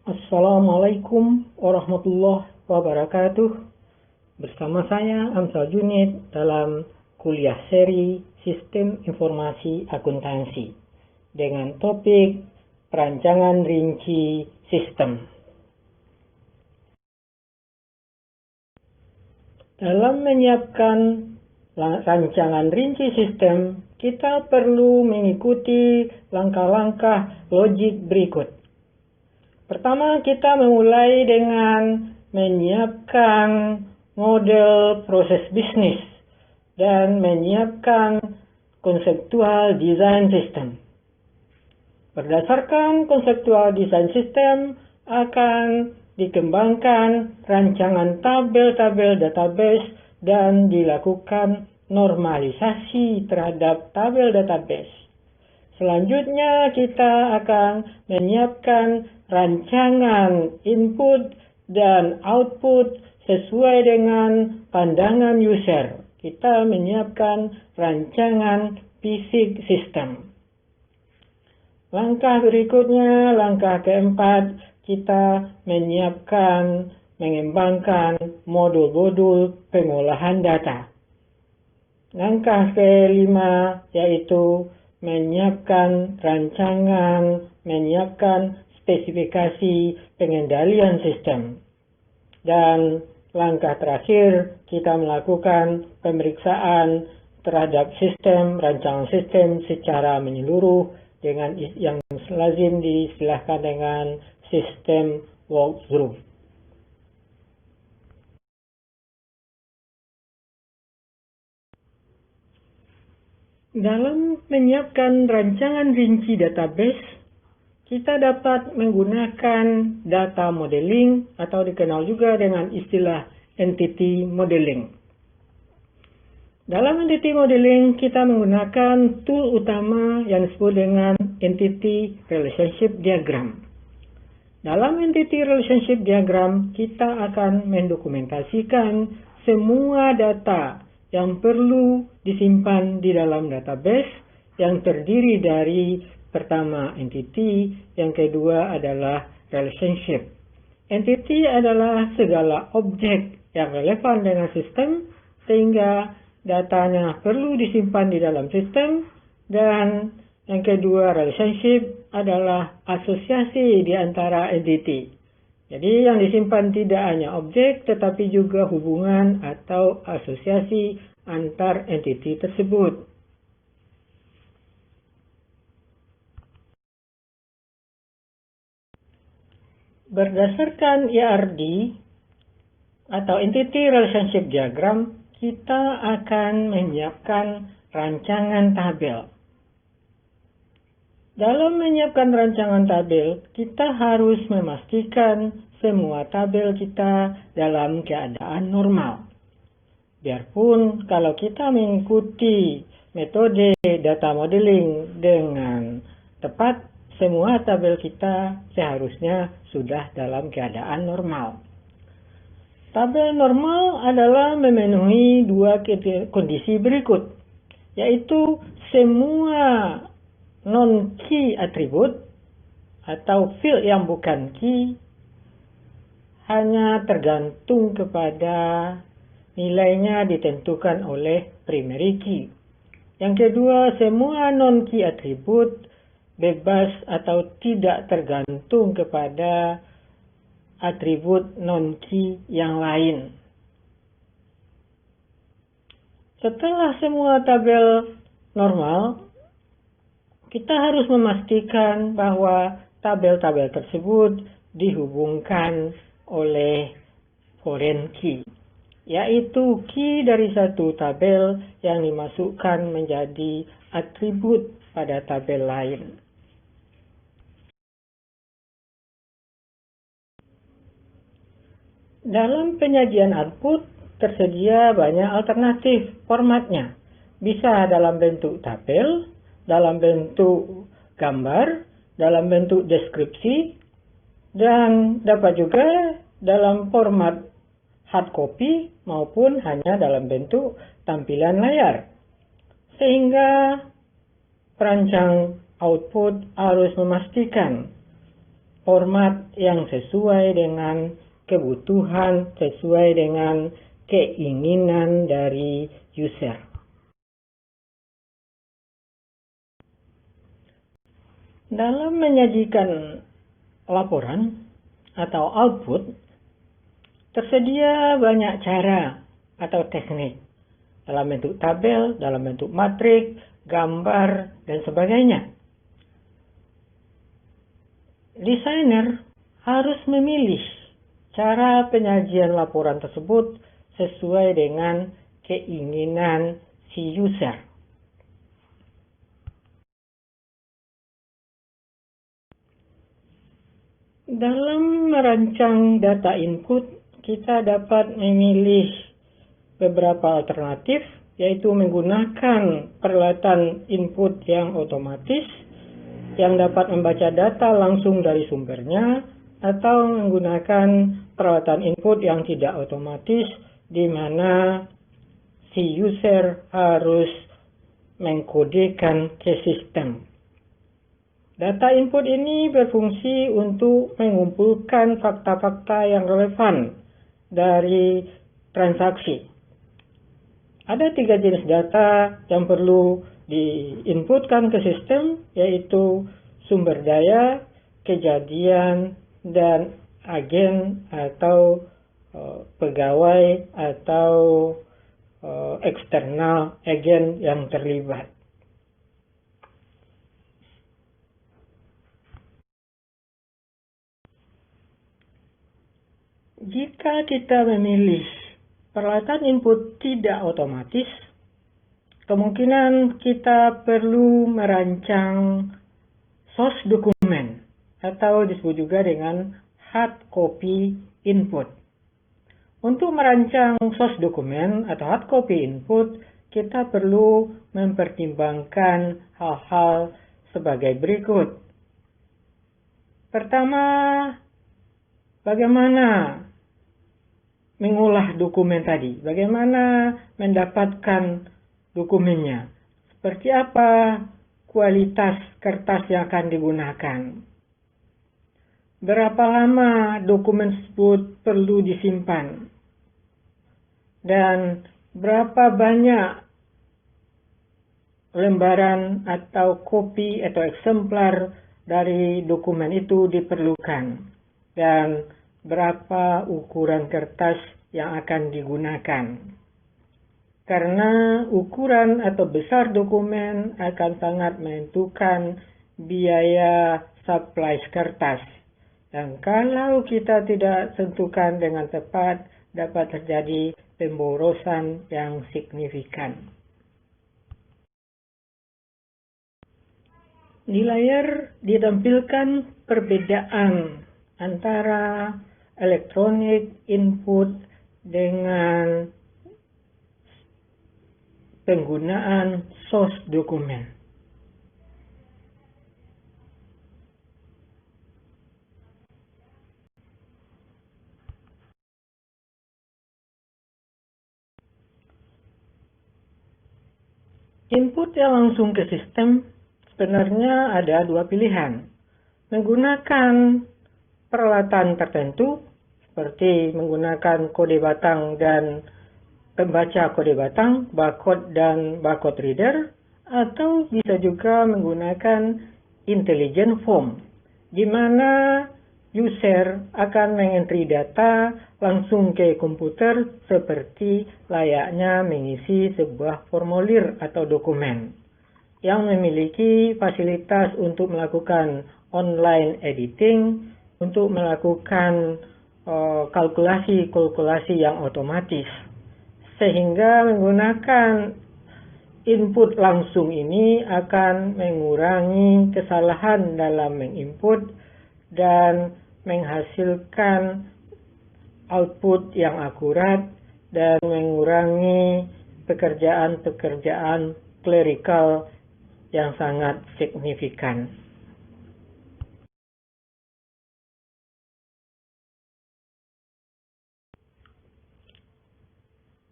Assalamualaikum warahmatullahi wabarakatuh. Bersama saya Amsal Junid dalam kuliah seri Sistem Informasi Akuntansi dengan topik perancangan rinci sistem. Dalam menyiapkan rancangan rinci sistem, kita perlu mengikuti langkah-langkah logik berikut. Pertama, kita memulai dengan menyiapkan model proses bisnis dan menyiapkan konseptual desain sistem. Berdasarkan konseptual desain sistem, akan dikembangkan rancangan tabel-tabel database dan dilakukan normalisasi terhadap tabel database. Selanjutnya, kita akan menyiapkan rancangan input dan output sesuai dengan pandangan user. Kita menyiapkan rancangan basic system. Langkah berikutnya, langkah keempat, kita mengembangkan modul-modul pengolahan data. Langkah kelima yaitu menyiapkan spesifikasi pengendalian sistem. Dan langkah terakhir, kita melakukan pemeriksaan terhadap rancangan sistem secara menyeluruh dengan yang lazim diistilahkan dengan sistem walkthrough. Dalam menyiapkan rancangan rinci database, kita dapat menggunakan data modeling atau dikenal juga dengan istilah entity modeling. Dalam entity modeling, kita menggunakan tool utama yang disebut dengan entity relationship diagram. Dalam entity relationship diagram, kita akan mendokumentasikan semua data yang perlu disimpan di dalam database yang terdiri dari pertama entity, yang kedua adalah relationship. Entity adalah segala objek yang relevan dengan sistem sehingga datanya perlu disimpan di dalam sistem, dan yang kedua relationship adalah asosiasi di antara entity. Jadi yang disimpan tidak hanya objek tetapi juga hubungan atau asosiasi antar entity tersebut. Berdasarkan ERD atau Entity Relationship Diagram, kita akan menyiapkan rancangan tabel. Dalam menyiapkan rancangan tabel, kita harus memastikan semua tabel kita dalam keadaan normal. Biarpun kalau kita mengikuti metode data modeling dengan tepat, semua tabel kita seharusnya sudah dalam keadaan normal. Tabel normal adalah memenuhi dua kondisi berikut, yaitu semua non-key atribut atau field yang bukan key hanya tergantung kepada nilainya ditentukan oleh primary key. Yang kedua, semua non-key atribut bebas atau tidak tergantung kepada atribut non-key yang lain. Setelah semua tabel normal, kita harus memastikan bahwa tabel-tabel tersebut dihubungkan oleh foreign key, yaitu key dari satu tabel yang dimasukkan menjadi atribut pada tabel lain. Dalam penyajian output, tersedia banyak alternatif formatnya. Bisa dalam bentuk tabel, dalam bentuk gambar, dalam bentuk deskripsi, dan dapat juga dalam format hard copy maupun hanya dalam bentuk tampilan layar. Sehingga perancang output harus memastikan format yang sesuai dengan kebutuhan, sesuai dengan keinginan dari user. Dalam menyajikan laporan atau output, tersedia banyak cara atau teknik dalam bentuk tabel, dalam bentuk matrik, gambar, dan sebagainya. Desainer harus memilih cara penyajian laporan tersebut sesuai dengan keinginan si user. Dalam merancang data input, kita dapat memilih beberapa alternatif, yaitu menggunakan peralatan input yang otomatis, yang dapat membaca data langsung dari sumbernya, atau menggunakan peralatan input yang tidak otomatis, di mana si user harus mengkodekan ke sistem. Data input ini berfungsi untuk mengumpulkan fakta-fakta yang relevan dari transaksi. Ada 3 jenis data yang perlu diinputkan ke sistem, yaitu sumber daya, kejadian, dan agen atau pegawai atau eksternal agen yang terlibat. Jika kita memilih peralatan input tidak otomatis, kemungkinan kita perlu merancang source dokumen atau disebut juga dengan hard copy input. Untuk merancang source dokumen atau hard copy input, kita perlu mempertimbangkan hal-hal sebagai berikut. Pertama, bagaimana mengolah dokumen tadi, bagaimana mendapatkan dokumennya, seperti apa kualitas kertas yang akan digunakan, berapa lama dokumen tersebut perlu disimpan, dan berapa banyak lembaran atau kopi atau eksemplar dari dokumen itu diperlukan, dan berapa ukuran kertas yang akan digunakan. Karena ukuran atau besar dokumen akan sangat menentukan biaya supply kertas. Dan kalau kita tidak tentukan dengan tepat, dapat terjadi pemborosan yang signifikan. Di layar ditampilkan perbedaan antara electronic input dengan penggunaan source dokumen. Input yang langsung ke sistem sebenarnya ada 2 pilihan. Menggunakan peralatan tertentu, seperti menggunakan kode batang dan pembaca kode batang, barcode dan barcode reader, atau bisa juga menggunakan intelligent form, di mana user akan mengentri data langsung ke komputer seperti layaknya mengisi sebuah formulir atau dokumen, yang memiliki fasilitas untuk melakukan online editing, untuk melakukan kalkulasi-kalkulasi yang otomatis. Sehingga menggunakan input langsung ini akan mengurangi kesalahan dalam menginput dan menghasilkan output yang akurat dan mengurangi pekerjaan-pekerjaan clerical yang sangat signifikan.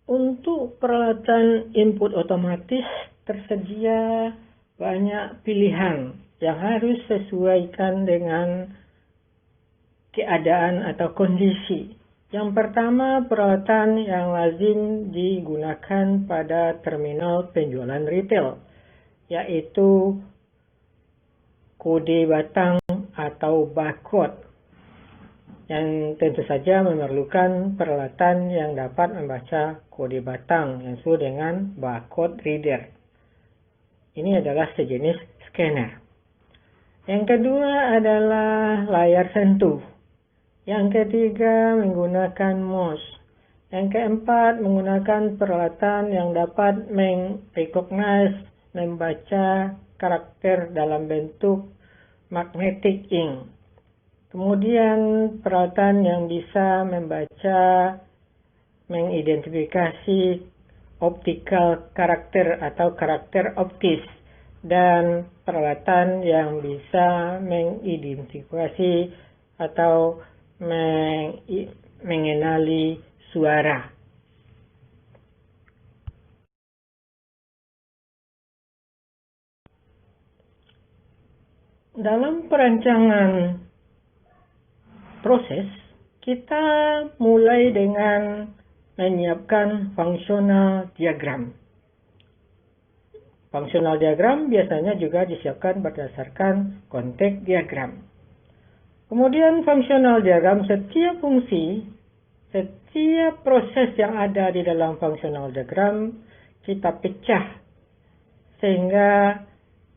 Untuk peralatan input otomatis tersedia banyak pilihan yang harus sesuaikan dengan keadaan atau kondisi. Yang pertama, peralatan yang lazim digunakan pada terminal penjualan retail, yaitu kode batang atau barcode, yang tentu saja memerlukan peralatan yang dapat membaca kode batang yang disebut dengan barcode reader. Ini adalah sejenis scanner. Yang kedua adalah layar sentuh. Yang ketiga menggunakan mouse. Yang keempat menggunakan peralatan yang dapat recognize, membaca karakter dalam bentuk magnetic ink. Kemudian peralatan yang bisa membaca, mengidentifikasi optical karakter atau karakter optis, dan peralatan yang bisa mengidentifikasi atau mengenali suara. Dalam perancangan proses, kita mulai dengan menyiapkan functional diagram. Functional diagram biasanya juga disiapkan berdasarkan konteks diagram. Kemudian functional diagram, setiap fungsi, setiap proses yang ada di dalam functional diagram kita pecah sehingga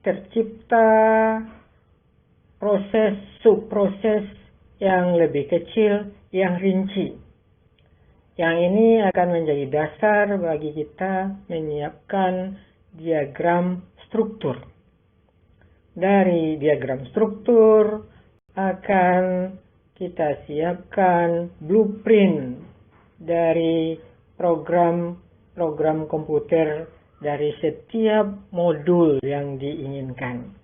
tercipta proses subproses yang lebih kecil, yang rinci. Yang ini akan menjadi dasar bagi kita menyiapkan diagram struktur. Dari diagram struktur akan kita siapkan blueprint dari program komputer dari setiap modul yang diinginkan.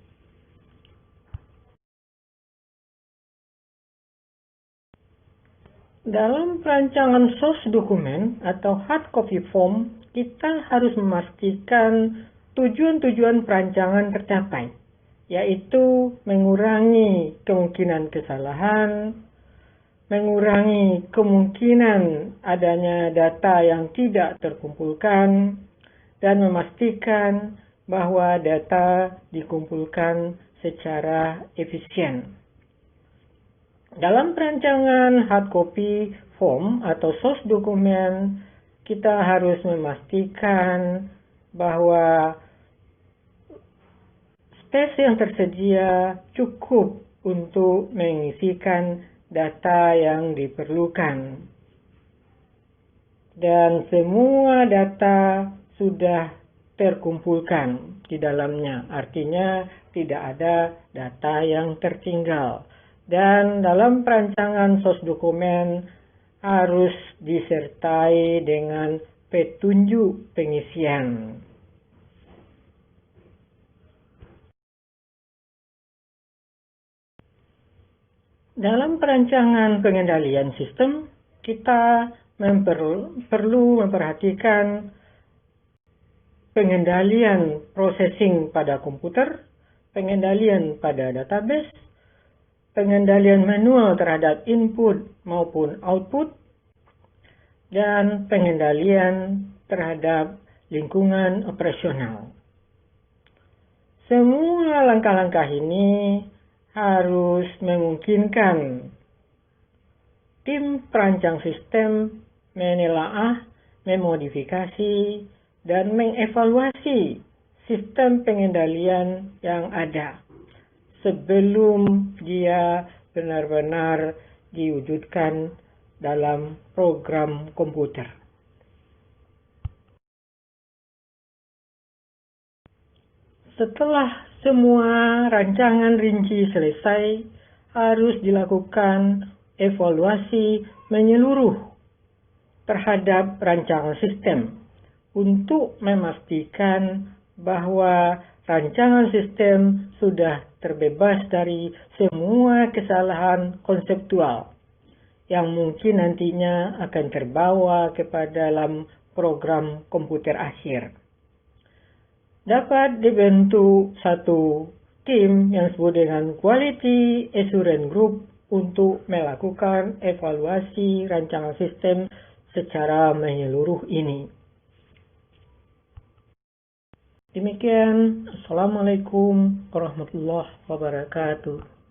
Dalam perancangan source dokumen atau hard copy form, kita harus memastikan tujuan-tujuan perancangan tercapai, yaitu mengurangi kemungkinan kesalahan, mengurangi kemungkinan adanya data yang tidak terkumpulkan, dan memastikan bahwa data dikumpulkan secara efisien. Dalam perancangan hard copy form atau source dokumen, kita harus memastikan bahwa space yang tersedia cukup untuk mengisikan data yang diperlukan. Dan semua data sudah terkumpulkan di dalamnya, artinya tidak ada data yang tertinggal. Dan dalam perancangan source dokumen harus disertai dengan petunjuk pengisian. Dalam perancangan pengendalian sistem, kita perlu memperhatikan pengendalian processing pada komputer, pengendalian pada database, pengendalian manual terhadap input maupun output, dan pengendalian terhadap lingkungan operasional. Semua langkah-langkah ini harus memungkinkan tim perancang sistem menelaah, memodifikasi, dan mengevaluasi sistem pengendalian yang ada sebelum dia benar-benar diwujudkan dalam program komputer. Setelah semua rancangan rinci selesai, harus dilakukan evaluasi menyeluruh terhadap rancangan sistem untuk memastikan bahwa rancangan sistem sudah terbebas dari semua kesalahan konseptual yang mungkin nantinya akan terbawa kepada dalam program komputer akhir. Dapat dibentuk satu tim yang disebut dengan Quality Assurance Group untuk melakukan evaluasi rancangan sistem secara menyeluruh ini. Demikian, Assalamualaikum warahmatullahi wabarakatuh.